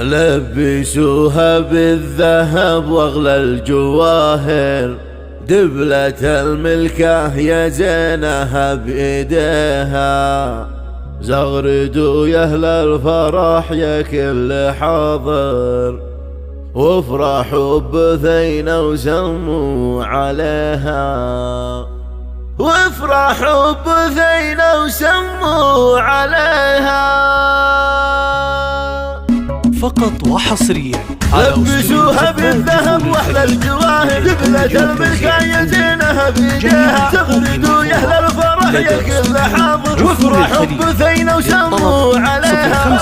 لبسوها بالذهب واغلى الجواهر، دبلة الملكة يا زينها بإيديها، زغردوا يا أهل الفرح يا كل حاضر، وافرحوا بثينة وسموا عليها، وافرحوا بثينة وسموا عليها. فقط وحصريا على لبسوها بالذهب واحلى الجواهر، دبلة الملكة يا زينها بيديها، زغردوا يا أهل الفرح يا كل حاضر، وافرحوا بثينة وسموا عليها.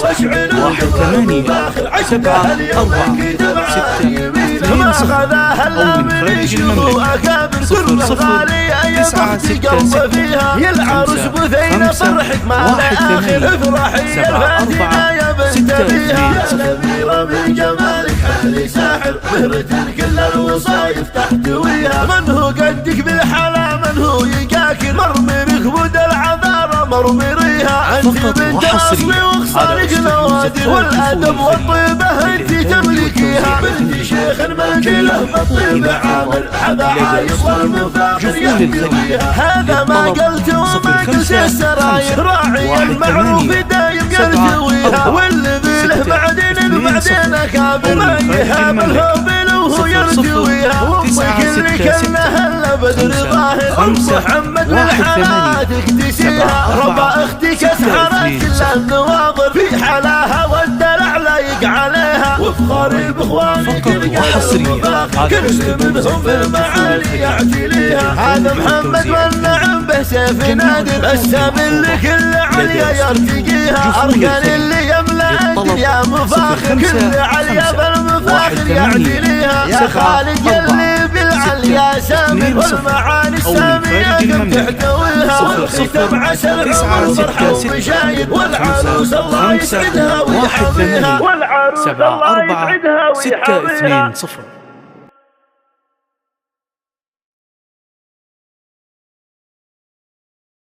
واشعلوا باخر عشقها اليوم كتب عيمينه، ما خذاها الا من يشوفوا اكابر، كل غالية يا بختي قلب فيها، يا العروس بثينة فرحك ما له اخر، افرحي يا الفاتنة يا بنت فيها، يا الأميرة من جمالك حالي ساحر، مهرة كل الوصايف تحتويها، من هو قدك بالحلا من هو يقاكر، مرمري خبود العذارى مرمريها، انت بنت اصلي وخصالك نوادر، والادب والطيبة انت تملكيها، بنت شيخ منزله بالطيبة عامر، حذا عايض والمفاخر يحتويها، هذا ما قلت وما قلت السراير، راعي المعروف دايم يرتويها، والذي له بعدين بعدين اكابر، ما يهاب الهبل وهو يرتويها، وامك اللي كلها الا بدر ظاهر، ام محمد والحالات اكتسيها، ربا اختك اسحرت كل النواظر، في حلاها والدلع لايق عليها، وافخري باخوانك وحصريا كل منهم بالمعالي يعتليها، هذا محمد والنعم به سيف نادر، السبل لكل عليا يرتقيها، اركان اللي يملا الدنيا مفاخر، كل عليا بالمفاخر يعتليها، يا خالد اللي بالعليا سامر، والمعاني السامية كم تحتويها، والختم عسل عمر فرحة ومشايد، والعروس الله يسعدها ويحميها، والعروس الله يسعدها ويحميها. 7 4 6 2 0